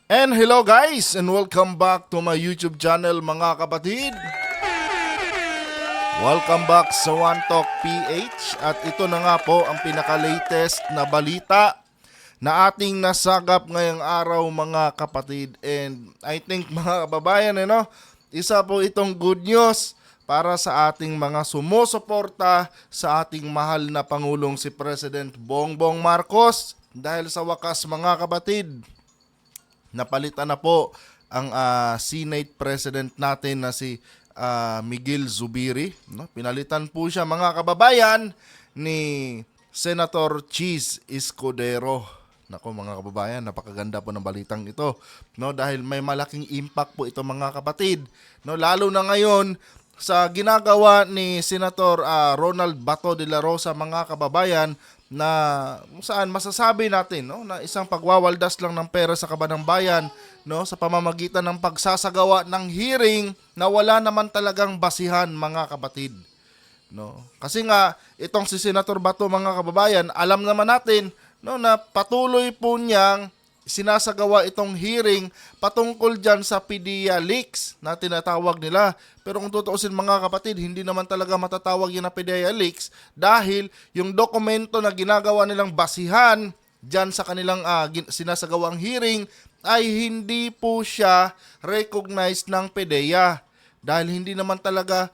And hello guys and welcome back to my YouTube channel mga kapatid. Welcome back sa One Talk PH at ito na nga po ang pinaka-latest na balita na ating nasagap ngayong araw mga kapatid. And I think mga kababayan, isa po itong good news para sa ating mga sumusuporta sa ating mahal na Pangulong si President Bongbong Marcos. Dahil sa wakas mga kapatid, napalitan na po ang Senate President natin na si Miguel Zubiri. No? Pinalitan po siya mga kababayan ni Senator Cheese Escudero. Nako mga kababayan, napakaganda po ng balitang ito. No? Dahil may malaking impact po ito mga kapatid. No? Lalo na ngayon sa ginagawa ni Senator Ronald Bato de la Rosa mga kababayan, na saan masasabi natin na isang pagwawaldas lang ng pera sa kaban ng bayan sa pamamagitan ng pagsasagawa ng hearing na wala naman talagang basihan mga kapatid. Kasi nga itong si Senator Bato mga kababayan, alam naman natin na patuloy po niyang sinasagawa itong hearing patungkol dyan sa PDEA leaks na tinatawag nila. Pero kung tutuusin mga kapatid, hindi naman talaga matatawag yun na PDEA leaks dahil yung dokumento na ginagawa nilang basihan dyan sa kanilang sinasagawang hearing ay hindi po siya recognized ng PDEA. Dahil hindi naman talaga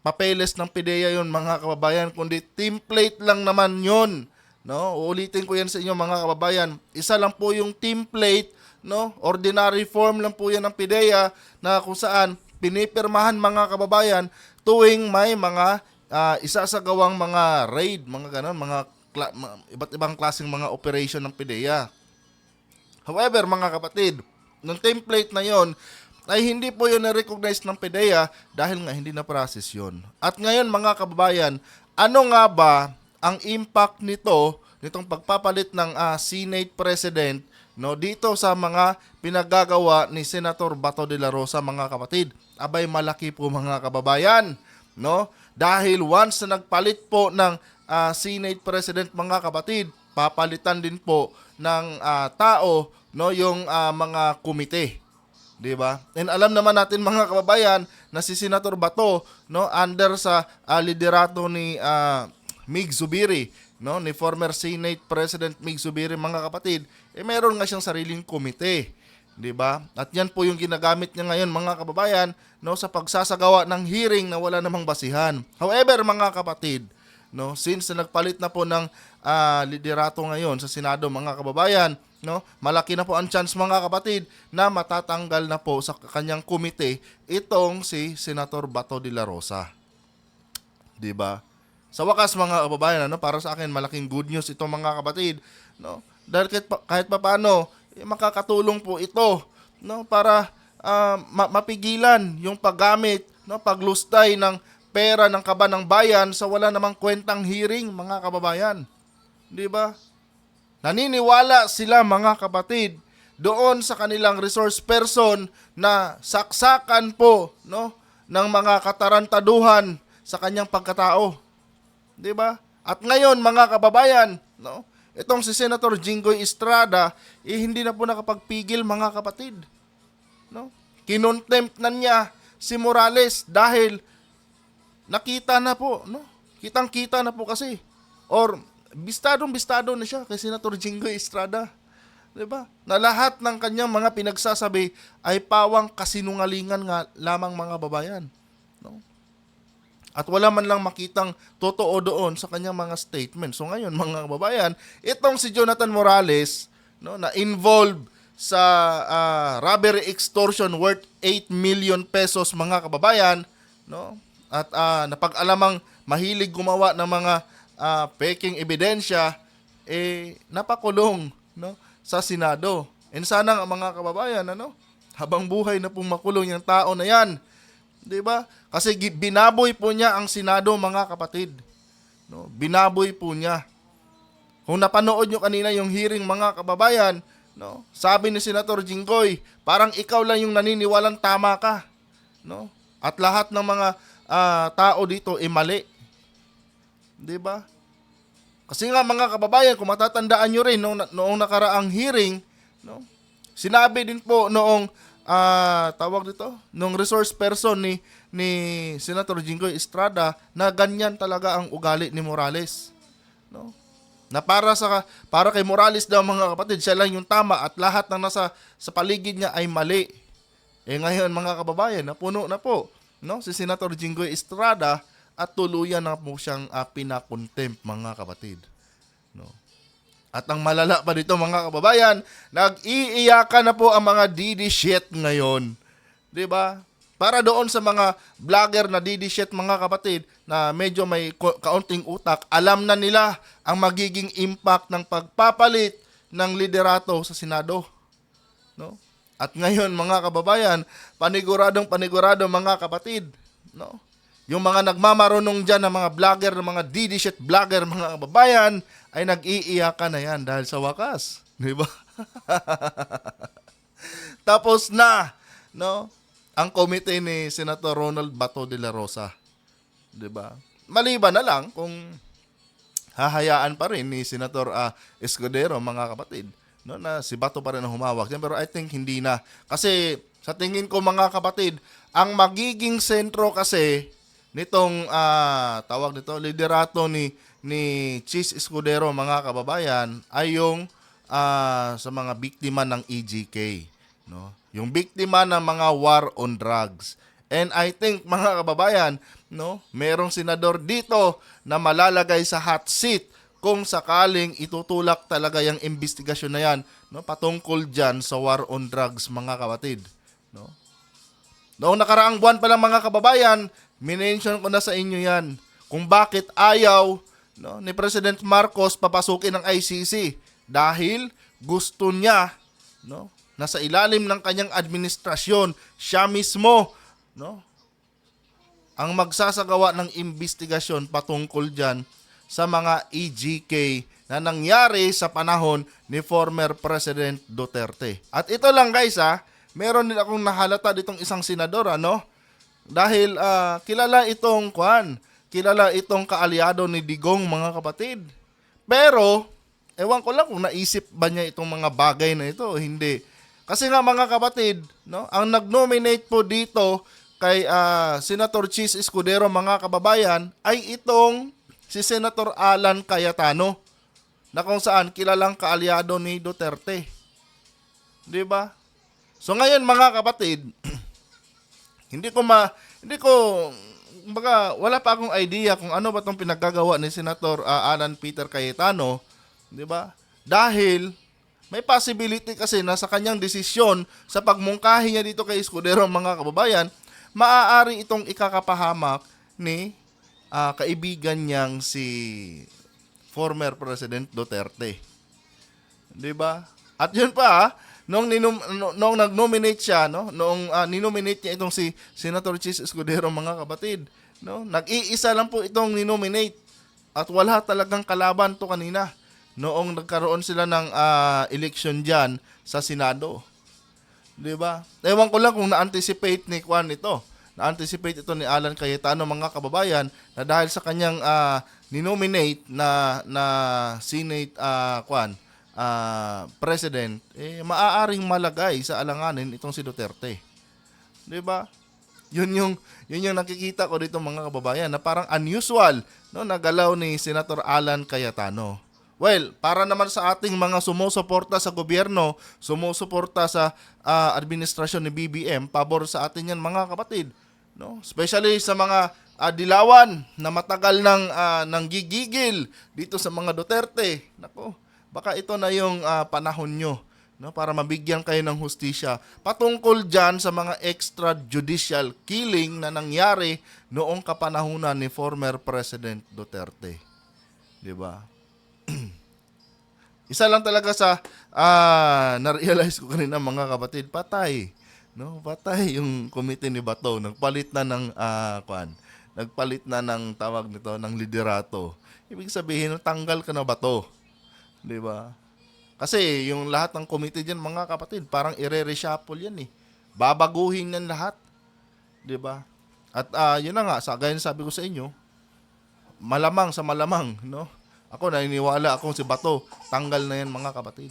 papeles ng PDEA yun mga kababayan, kundi template lang naman yun. Uulitin ko yan sa inyo mga kababayan. Isa lang po yung template, ordinary form lang po yan ng PDEA na kung saan pinipirmahan mga kababayan tuwing may mga isasagawang mga raid, mga ganon, iba't ibang klaseng mga operation ng PDEA. However, mga kapatid, ng template na yon ay hindi po yun na-recognize ng PDEA dahil nga hindi na process yun. At ngayon mga kababayan, ano nga ba ang impact nitong pagpapalit ng Senate President dito sa mga pinagagawa ni Senator Bato de la Rosa mga kapatid? Abay malaki po mga kababayan, dahil once na nagpalit po ng Senate President mga kapatid, papalitan din po ng tao yung mga komite. Diba? And alam naman natin mga kababayan na si Senator Bato under sa liderato ni Mig Zubiri, ni former Senate President Mig Zubiri mga kapatid, meron nga siyang sariling komite, 'di ba? At 'yan po yung ginagamit niya ngayon mga kababayan, sa pagsasagawa ng hearing na wala namang basihan. However, mga kapatid, since na nagpalit na po ng liderato ngayon sa Senado mga kababayan, malaki na po ang chance mga kapatid na matatanggal na po sa kanyang komite itong si Senator Bato de la Rosa. 'Di ba? Sa wakas mga kababayan, para sa akin malaking good news ito mga kapatid, dahil kahit papaano makakatulong po ito, para mapigilan yung paggamit, paglustay ng pera ng kaban ng bayan sa wala namang kwentang hearing mga kababayan. 'Di ba? Naniniwala sila mga kapatid doon sa kanilang resource person na saksakan po ng mga katarantaduhan sa kanyang pagkatao. 'Di ba? At ngayon mga kababayan, itong si Senator Jinggoy Estrada hindi na po nakapagpigil mga kapatid. Kinontempt na niya si Morales dahil nakita na po, kitang-kita na po kasi. Or bistadong-bistado na siya kay Senator Jinggoy Estrada. 'Di ba? Na lahat ng kanyang mga pinagsasabi ay pawang kasinungalingan nga lamang mga babayan. At wala man lang makitang totoo doon sa kanyang mga statement. So ngayon mga kababayan, itong si Jonathan Morales na involved sa robbery extortion worth 8 million pesos mga kababayan, at napag-alamang mahilig gumawa ng mga peking ebidensya, napakulong sa Senado. And sana nga mga kababayan, habang buhay na pong makulong yung tao na yan. 'Di ba? Kasi binaboy po niya ang Senado mga kapatid. Binaboy po niya. Kung napanood nyo kanina yung hearing mga kababayan, sabi ni Senator Jinggoy, parang ikaw lang yung naniniwalang tama ka. At lahat ng mga tao dito mali. 'Di ba? Kasi nga mga kababayan, kung matatandaan nyo rin noong nakaraang hearing, Sinabi din po noong tawag dito, nung resource person ni Senator Jinggoy Estrada na ganyan talaga ang ugali ni Morales, no? Na para kay Morales daw mga kapatid, siya lang yung tama at lahat ng nasa sa paligid niya ay mali. Ngayon mga kababayan, napuno na po, no, si Senator Jinggoy Estrada at tuluyan na po siyang pinakontempt mga kapatid, no. At ang malala pa dito mga kababayan, nag-iiyakan na po ang mga DD shit ngayon. 'Di ba? Para doon sa mga vlogger na DD shit mga kapatid na medyo may kaunting utak, alam na nila ang magiging impact ng pagpapalit ng liderato sa Senado, no? At ngayon mga kababayan, panigurado mga kapatid, no? Yung mga nagmamarunong dyan ng mga vlogger, ng mga DD shit vlogger mga kababayan, ay nag-iiyakan na yan dahil sa wakas. Di ba? Tapos na, no, ang komite ni Senator Ronald Bato de la Rosa. Di ba? Maliban na lang kung hahayaan pa rin ni Senator Escudero, mga kapatid, no, na si Bato pa rin ang humawak. Pero I think hindi na. Kasi sa tingin ko mga kapatid, ang magiging sentro kasi nitong tawag nito, liderato ni Chis Escudero mga kababayan ay yung sa mga biktima ng EJK, no? Yung biktima ng mga war on drugs. And I think mga kababayan, no, merong senador dito na malalagay sa hot seat kung sakaling itutulak talaga yung investigasyon na yan, no, patungkol diyan sa war on drugs mga kapatid, no? Noong nakaraang buwan pa lang mga kababayan, minention ko na sa inyo yan kung bakit ayaw, no, ni President Marcos papasukin ng ICC dahil gusto niya, no, nasa ilalim ng kanyang administrasyon, siya mismo, no, ang magsasagawa ng investigasyon patungkol diyan sa mga EJK na nangyari sa panahon ni former President Duterte. At ito lang guys meron din akong nahalata ditong isang senador, ano? Dahil kilala itong kaalyado ni Digong mga kapatid. Pero ewan ko lang kung naisip ba niya itong mga bagay na ito o hindi. Kasi nga mga kapatid, no, ang nag-nominate po dito kay Senator Chis Escudero mga kababayan ay itong si Senator Alan Cayetano na kung saan kilalang kaalyado ni Duterte. 'Di ba? So ngayon mga kapatid, wala pa akong idea kung ano ba 'tong pinaggagawa ni Senator Alan Peter Cayetano, 'di ba? Dahil may possibility kasi na sa kanyang desisyon sa pagmungkahi niya dito kay Escudero mga kababayan, maaari itong ikakapahamak ni kaibigan niyang si former President Duterte. 'Di ba? At yun pa, nung nag-nominate siya, no, ninominate niya itong si Senator Chis Escudero mga kapatid, no, nag-iisa lang po itong ninominate at wala talagang kalaban to kanina noong nagkaroon sila ng election diyan sa Senado. 'Di ba? Ewan ko lang kung na-anticipate ni Juan ito. Na-anticipate ito ni Alan Cayetano mga kababayan na dahil sa kanyang ninominate na Senate President, maaaring malagay sa alanganin itong si Duterte. 'Di ba? Yun yung nakikita ko dito mga kababayan na parang unusual, no, na galaw ni Senator Alan Cayetano. Well, para naman sa ating mga sumusuporta sa gobyerno, sumusuporta sa administrasyon ni BBM, pabor sa atin yan mga kapatid, no? Especially sa mga dilawan na matagal nang gigigil dito sa mga Duterte. Nako, baka ito na yung panahon nyo, no, para mabigyan kayo ng hustisya patungkol dyan sa mga extrajudicial killing na nangyari noong kapanahunan ni former President Duterte. 'Di ba? Isa lang talaga sa na-realize ko kanina mga kapatid, patay, no? Patay yung komite ni Bato, nagpalit na ng tawag nito ng liderato. Ibig sabihin, tanggal ka na Bato. 'Di ba? Kasi yung lahat ng komite diyan mga kapatid, parang ire-reshuffle yan eh. Babaguhin yan lahat. 'Di ba? At yun na nga, gaya ng sabi ko sa inyo, malamang, no? Ako naniniwala akong si Bato, tanggal na yan mga kapatid.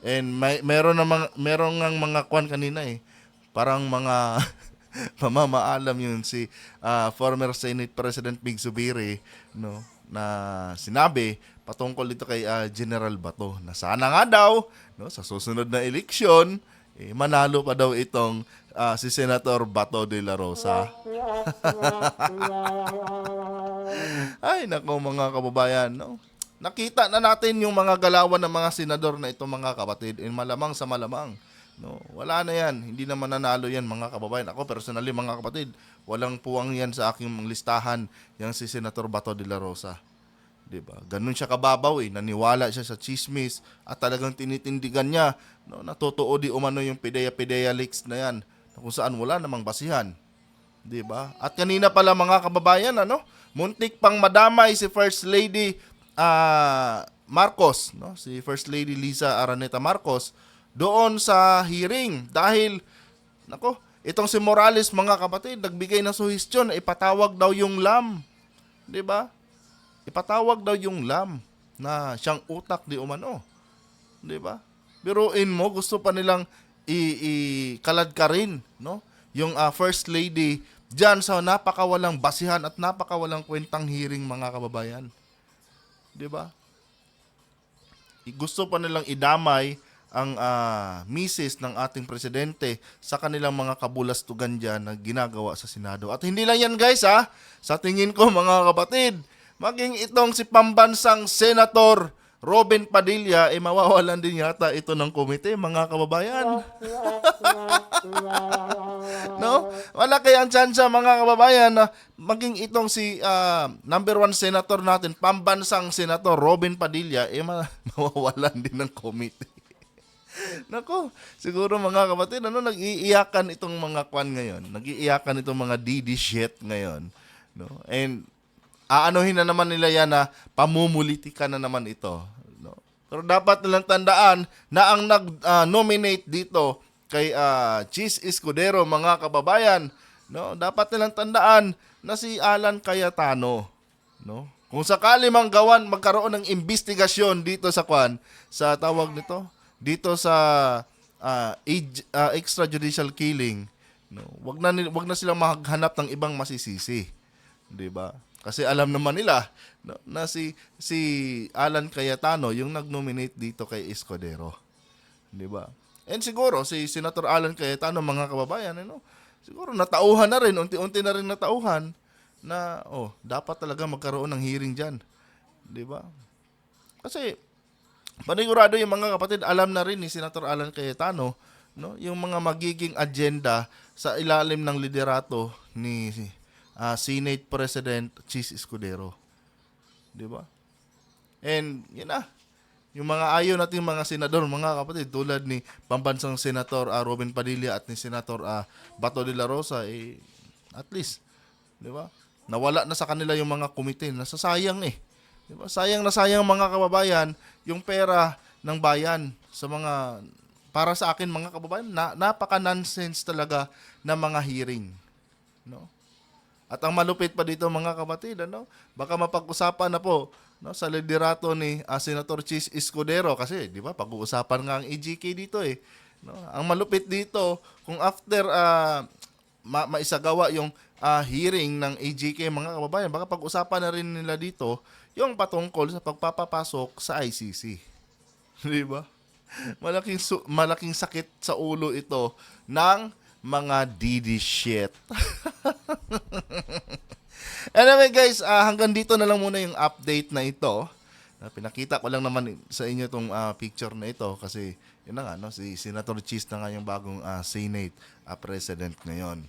And meron ng mga kwan kanina eh. Parang mga mamamaalam yun si former Senate President Mig Zubiri, no, na sinabi patungkol dito kay General Bato na sana nga daw, no, sa susunod na eleksyon manalo pa daw itong si Senator Bato de la Rosa. Ay nako mga kababayan, no. Nakita na natin yung mga galawan ng mga senador na ito mga kapatid. Malamang sa malamang. No, wala na yan. Hindi na mananalo yan mga kababayan. Ako personally mga kapatid, walang puwang yan sa aking listahan yang si Senator Bato de la Rosa. 'Di ba? Ganun siya kababaw eh. Naniwala siya sa chismis at talagang tinitindigan niya, no, na totoo di umano yung PDEA leaks na yan. Na kung saan wala namang basihan. 'Di ba? At kanina pala mga kababayan, ano? Muntik pang madamay si First Lady Marcos, no? Si First Lady Liza Araneta Marcos doon sa hearing dahil nako, itong si Morales mga kapatid nagbigay ng suhestyon, ipatawag daw yung LAM, 'di ba? Ipatawag daw yung LAM na siyang utak di umano, 'di ba? Biruin mo, gusto pa nilang ikalad ka rin, no? Yung First Lady diyan sa napakawalang basihan at napakawalang kwentang hearing mga kababayan. 'Di ba? Gusto pa nilang idamay ang misis ng ating presidente sa kanilang mga kabulastugan dyan na ginagawa sa Senado. At hindi lang yan guys sa tingin ko mga kapatid, maging itong si pambansang Senator Robin Padilla mawawalan din yata ito ng komite mga kababayan. No? Wala kaya ang tsansa mga kababayan na maging itong si number 1 senator natin, pambansang Senator Robin Padilla mawawalan din ng komite. Nako, siguro mga kapatid, nag-iiyakan itong mga kwan ngayon. Nag-iiyakan itong mga DD shit ngayon, no? And aanohin na naman nila yan na pamumulitikan na naman ito, no? Pero dapat nilang tandaan na ang nag-nominate dito kay Chis Escudero mga kababayan, no? Dapat nilang tandaan na si Alan Cayetano, no? Kung sakali magkaroon ng investigasyon dito sa kwan, sa tawag nito, dito sa extrajudicial killing, no, wag na silang maghanap ng ibang masisisi, 'di ba? Kasi alam naman nila, no, na si Alan Cayetano yung nag-nominate dito kay Escudero, 'di ba? And siguro si Senator Alan Cayetano mga kababayan, siguro natauhan na rin, unti-unti na rin natauhan na dapat talaga magkaroon ng hearing diyan, 'di ba? Kasi panigurado yung mga kapatid, alam na rin ni Senator Alan Cayetano, no, yung mga magiging agenda sa ilalim ng liderato ni Senate President Chis Escudero. 'Di ba? And yun yung mga ayaw nating mga senador, mga kapatid, tulad ni pambansang Senator Robin Padilla at ni Senator Bato de la Rosa, at least, 'di ba? Nawala na sa kanila yung mga komite, nasasayang Diba? Sayang na sayang mga kababayan yung pera ng bayan sa mga, para sa akin mga kababayan, napaka-nonsense talaga na mga hearing, no? At ang malupit pa dito mga kapatid, baka mapag-usapan na po, no, sa liderato ni Senator Chis Escudero kasi 'di ba pag-uusapan nga ang EJK dito no? Ang malupit dito kung after maisagawa yung hearing ng EJK mga kababayan, baka pag-usapan na rin nila dito yung patungkol sa pagpapapasok sa ICC. 'Di ba? Malaking sakit sa ulo ito ng mga DD shit. Anyway guys, hanggang dito na lang muna yung update na ito. Pinakita ko lang naman sa inyo itong picture na ito kasi yun na nga, no, si Senator Chis na nga yung bagong Senate President ngayon.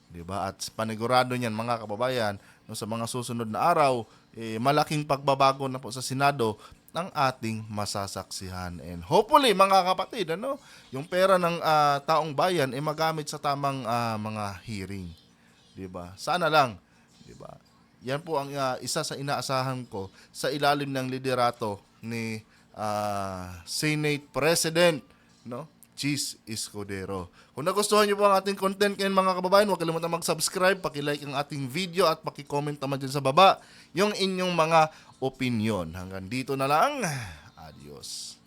'Di ba? At panigurado niyan mga kababayan, no, sa mga susunod na araw, malaking pagbabago na po sa Senado ang ating masasaksihan. And hopefully mga kapatid, yung pera ng taong bayan magamit sa tamang mga hearing. 'Di ba? Sana lang, 'di ba? Yan po ang isa sa inaasahan ko sa ilalim ng liderato ni Senate President, no, Chis Escudero. Kung nagustuhan niyo po ang ating content ngayon mga kababayan, huwag kalimutan mag-subscribe, paki-like ang ating video at paki-comment naman dyan sa baba yung inyong mga opinion. Hanggang dito na lang. Adios.